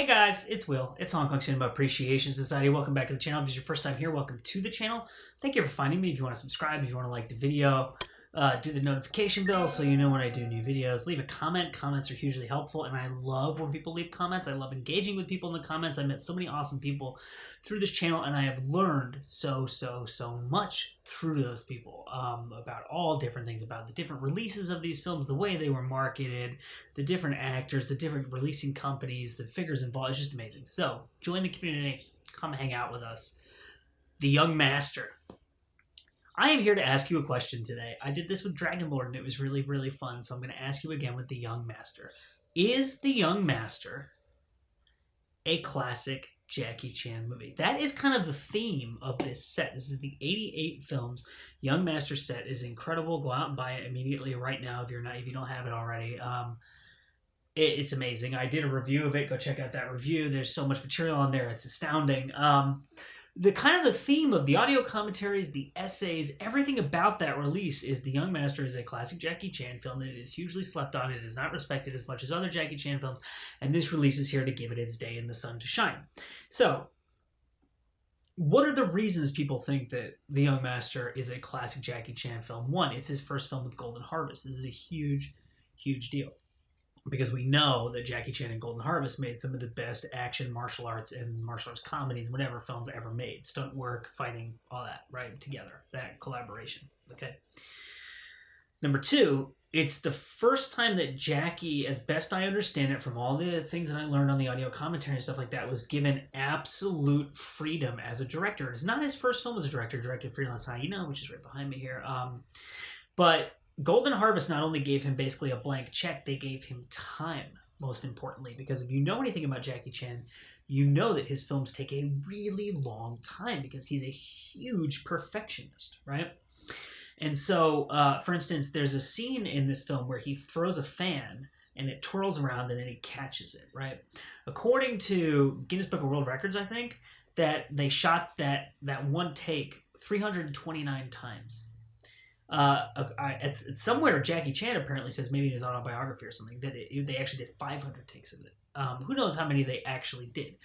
Hey guys, it's Will. It's Hong Kong Cinema Appreciation Society. Welcome back to the channel. If this is your first time here, welcome to the channel. Thank you for finding me. If you want to subscribe, if you want to like the video, do the notification bell so you know when I do new videos. Leave a comment. Comments are hugely helpful, and I love when people leave comments. I love engaging with people in the comments. I met so many awesome people through this channel, and I have learned so much through those people about all different things, about the different releases of these films, the way they were marketed, the different actors, the different releasing companies, the figures involved. It's just amazing. So join the community. Come hang out with us. The Young Master. I am here to ask you a question today. I did this with Dragon Lord and it was really fun. So I'm going to ask you again with The Young Master. Is The Young Master a classic Jackie Chan movie? That is kind of the theme of this set. This is the 88 films Young Master set. Is incredible. Go out and buy it immediately right now if you don't have it already. It's amazing. I did a review of it. Go check out that review. There's so much material on there. It's astounding. The theme of the audio commentaries, the essays, everything about that release is The Young Master is a classic Jackie Chan film, and it is hugely slept on. It is not respected as much as other Jackie Chan films, and this release is here to give it its day in the sun to shine. So, what are the reasons people think that The Young Master is a classic Jackie Chan film? One, it's his first film with Golden Harvest. This is a huge deal, because we know that Jackie Chan and Golden Harvest made some of the best action martial arts and martial arts comedies, whatever films ever made. Stunt work, fighting, all that, right? Together. That collaboration. Okay. Number two, it's the first time that Jackie, as best I understand it from all the things that I learned on the audio commentary and stuff like that, was given absolute freedom as a director. It's not his first film as a director. He directed Freelance Hyena, which is right behind me here. But Golden Harvest not only gave him basically a blank check, they gave him time, most importantly, because if you know anything about Jackie Chan, you know that his films take a really long time because he's a huge perfectionist, right? And so, for instance, there's a scene in this film where he throws a fan and it twirls around and then he catches it, right? According to Guinness Book of World Records, I think, that they shot that one take 329 times. It's somewhere Jackie Chan apparently says, maybe in his autobiography or something, that they actually did 500 takes of it. Who knows how many they actually did.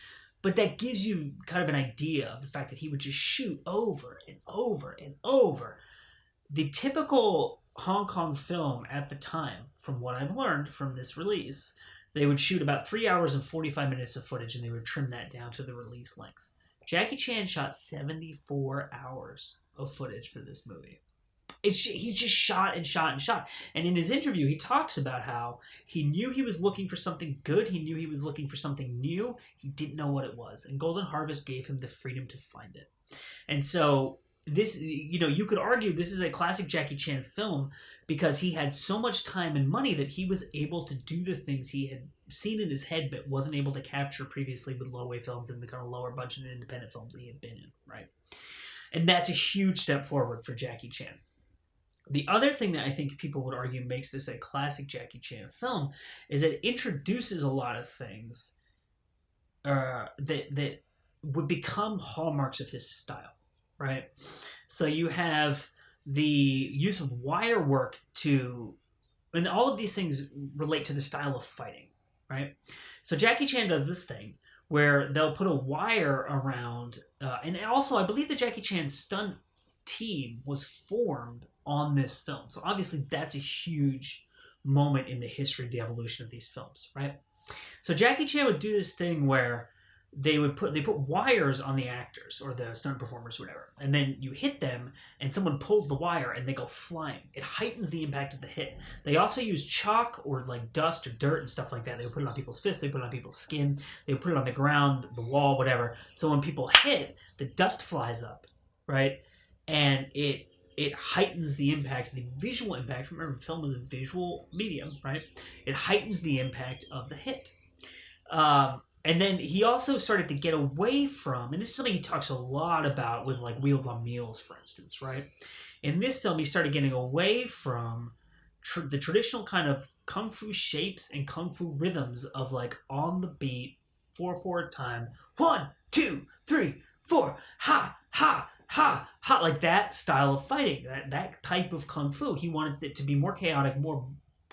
But that gives you kind of an idea of the fact that he would just shoot over and over and over. The typical Hong Kong film at the time, from what I've learned from this release, they would shoot about 3 hours and 45 minutes of footage and they would trim that down to the release length. Jackie Chan shot 74 hours of footage for this movie. He just shot. And in his interview, he talks about how he knew he was looking for something good. He knew he was looking for something new. He didn't know what it was. And Golden Harvest gave him the freedom to find it. And so this, you could argue this is a classic Jackie Chan film because he had so much time and money that he was able to do the things he had seen in his head but wasn't able to capture previously with low-way films and the kind of lower budget and independent films that he had been in, right? And that's a huge step forward for Jackie Chan. The other thing that I think people would argue makes this a classic Jackie Chan film is that it introduces a lot of things that would become hallmarks of his style, right? So you have the use of wire work and all of these things relate to the style of fighting, right? So Jackie Chan does this thing where they'll put a wire around, and also I believe the Jackie Chan stunt team was formed on this film. So obviously that's a huge moment in the history of the evolution of these films, right? So Jackie Chan would do this thing where they put wires on the actors or the stunt performers, whatever, and then you hit them and someone pulls the wire and they go flying. It heightens the impact of the hit. They also use chalk or like dust or dirt and stuff like that. They would put it on people's fists, they put it on people's skin, they would put it on the ground, the wall, whatever. So when people hit, the dust flies up, right? And it heightens the impact, the visual impact. Remember, film is a visual medium, right? It heightens the impact of the hit. And then he also started to get away from, and this is something he talks a lot about with like Wheels on Meals, for instance, right? In this film, he started getting away from the traditional kind of kung fu shapes and kung fu rhythms of like on the beat, 4/4 time, 1, 2, 3, 4, ha, ha, ha, ha, like that style of fighting, that type of kung fu. He wanted it to be more chaotic, more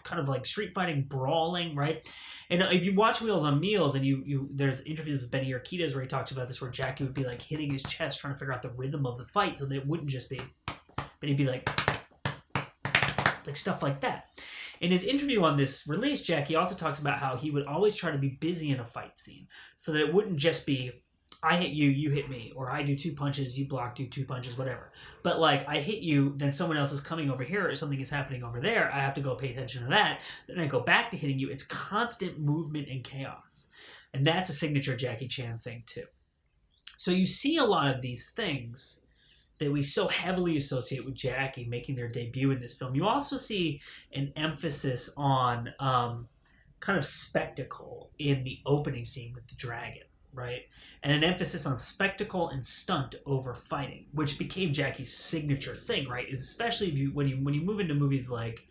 kind of like street fighting, brawling, right? And if you watch Wheels on Meals, and there's interviews with Benny Urquidez where he talks about this, where Jackie would be like hitting his chest trying to figure out the rhythm of the fight, so that it wouldn't just be, but he'd be like stuff like that. In his interview on this release, Jackie also talks about how he would always try to be busy in a fight scene, so that it wouldn't just be, I hit you, you hit me, or I do 2 punches, you block, do 2 punches, whatever. But like, I hit you, then someone else is coming over here, or something is happening over there, I have to go pay attention to that, then I go back to hitting you. It's constant movement and chaos. And that's a signature Jackie Chan thing too. So you see a lot of these things that we so heavily associate with Jackie making their debut in this film. You also see an emphasis on kind of spectacle in the opening scene with the dragon, right? And an emphasis on spectacle and stunt over fighting, which became Jackie's signature thing, right? Especially if when you move into movies like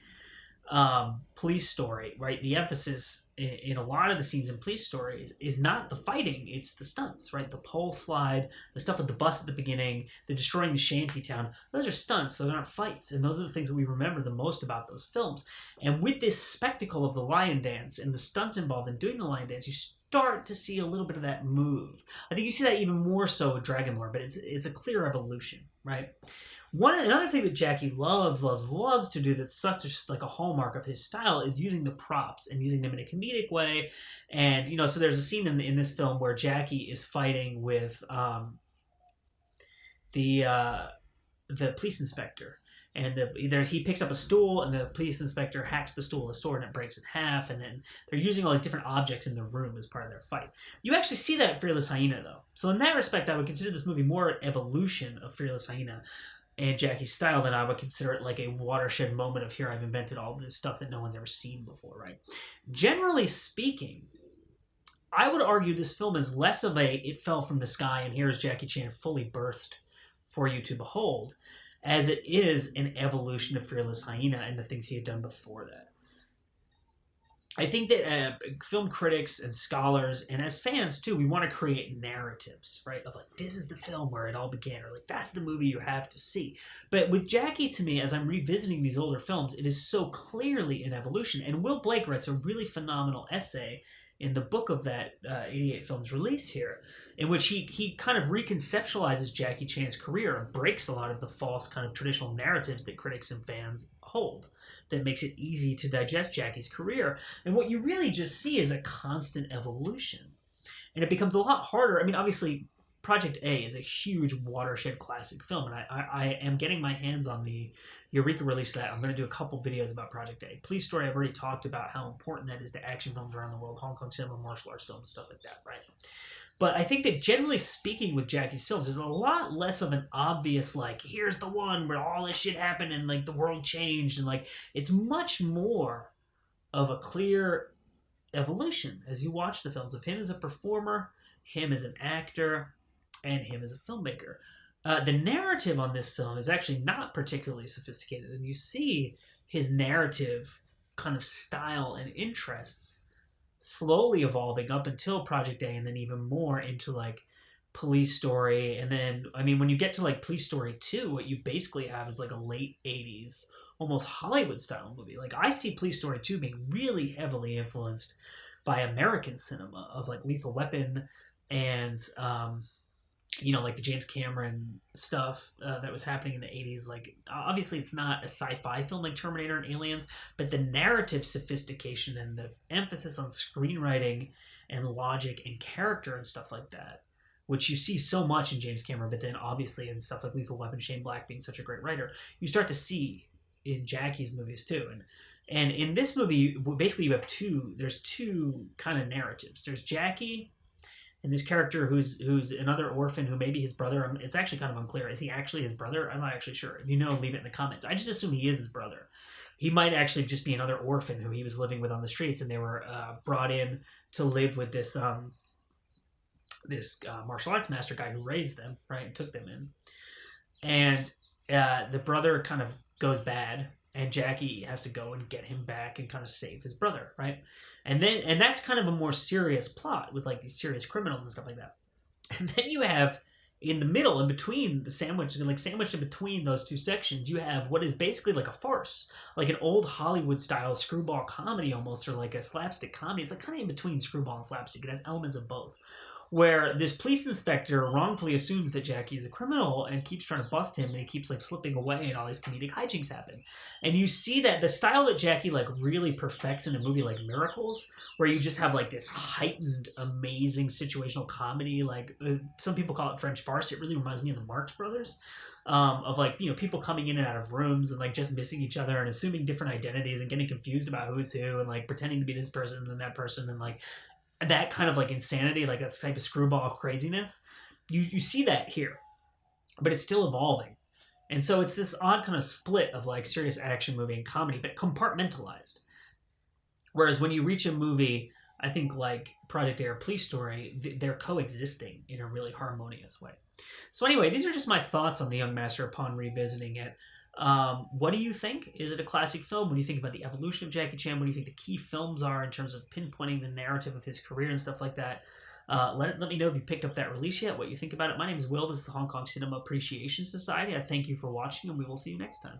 Police Story, right? The emphasis in a lot of the scenes in Police Story is not the fighting, it's the stunts, right? The pole slide, the stuff with the bus at the beginning, the destroying the shanty town. Those are stunts, those aren't fights. And those are the things that we remember the most about those films. And with this spectacle of the lion dance and the stunts involved in doing the lion dance, you start to see a little bit of that move. I think you see that even more so with Dragon Lore, but it's a clear evolution, right? Another thing that Jackie loves to do that's such a hallmark of his style is using the props and using them in a comedic way. And, so there's a scene in this film where Jackie is fighting with the police inspector. And he picks up a stool, and the police inspector hacks the stool with a sword, and it breaks in half. And then they're using all these different objects in the room as part of their fight. You actually see that in Fearless Hyena, though. So in that respect, I would consider this movie more an evolution of Fearless Hyena and Jackie's style than I would consider it like a watershed moment of, here, I've invented all this stuff that no one's ever seen before, right? Generally speaking, I would argue this film is less of a it fell from the sky and here's Jackie Chan fully birthed for you to behold, as it is an evolution of Fearless Hyena and the things he had done before that. I think that film critics and scholars, and as fans too, we want to create narratives, right? Of like, this is the film where it all began, or like, that's the movie you have to see. But with Jackie, to me, as I'm revisiting these older films, it is so clearly an evolution. And Will Blake writes a really phenomenal essay in the book of that 88 films release here, in which he kind of reconceptualizes Jackie Chan's career and breaks a lot of the false kind of traditional narratives that critics and fans hold. That makes it easy to digest Jackie's career. And what you really just see is a constant evolution. And it becomes a lot harder. I mean, obviously, Project A is a huge watershed classic film, and I am getting my hands on the Eureka release of that. I'm going to do a couple videos about Project A. Police Story, I've already talked about how important that is to action films around the world, Hong Kong cinema, martial arts films, stuff like that, right? But I think that generally speaking with Jackie's films, there's a lot less of an obvious, like, here's the one where all this shit happened and, like, the world changed. And, like, it's much more of a clear evolution as you watch the films of him as a performer, him as an actor, and him as a filmmaker. The narrative on this film is actually not particularly sophisticated. And you see his narrative kind of style and interests slowly evolving up until Project A, and then even more into like Police Story. And then, I mean, when you get to like Police Story 2, what you basically have is like a late 80s, almost Hollywood style movie. Like, I see Police Story 2 being really heavily influenced by American cinema of like Lethal Weapon and, like the James Cameron stuff that was happening in the 80s. Like, obviously it's not a sci-fi film like Terminator and Aliens, but the narrative sophistication and the emphasis on screenwriting and logic and character and stuff like that, which you see so much in James Cameron, but then obviously in stuff like Lethal Weapon, Shane Black being such a great writer, you start to see in Jackie's movies too. And in this movie, basically you have there's two kind of narratives. There's Jackie and this character who's another orphan who may be his brother. It's actually kind of unclear. Is he actually his brother? I'm not actually sure. If you know, leave it in the comments. I just assume he is his brother. He might actually just be another orphan who he was living with on the streets, and they were brought in to live with this martial arts master guy who raised them, right, and took them in. And the brother kind of goes bad, and Jackie has to go and get him back and kind of save his brother, right? And that's kind of a more serious plot with like these serious criminals and stuff like that. And then you have in the middle, in between sandwiched in between those two sections, you have what is basically like a farce, like an old Hollywood style screwball comedy almost, or like a slapstick comedy. It's like kind of in between screwball and slapstick. It has elements of both. Where this police inspector wrongfully assumes that Jackie is a criminal and keeps trying to bust him, and he keeps like slipping away, and all these comedic hijinks happen. And you see that the style that Jackie like really perfects in a movie like Miracles, where you just have like this heightened, amazing situational comedy. Like some people call it French farce. It really reminds me of the Marx Brothers, of like, you know, people coming in and out of rooms and like just missing each other and assuming different identities and getting confused about who's who and like pretending to be this person and then that person, and like that kind of like insanity, like that type of screwball craziness. You see that here, but it's still evolving. And so it's this odd kind of split of like serious action movie and comedy, but compartmentalized. Whereas when you reach a movie, I think like Project Air, Police Story, they're coexisting in a really harmonious way. So anyway, these are just my thoughts on The Young Master upon revisiting it. What do you think? Is it a classic film? What do you think about the evolution of Jackie Chan? What do you think the key films are in terms of pinpointing the narrative of his career and stuff like that? Let me know if you picked up that release yet, what you think about it. My name is Will. This is the Hong Kong Cinema Appreciation Society. I thank you for watching, and we will see you next time.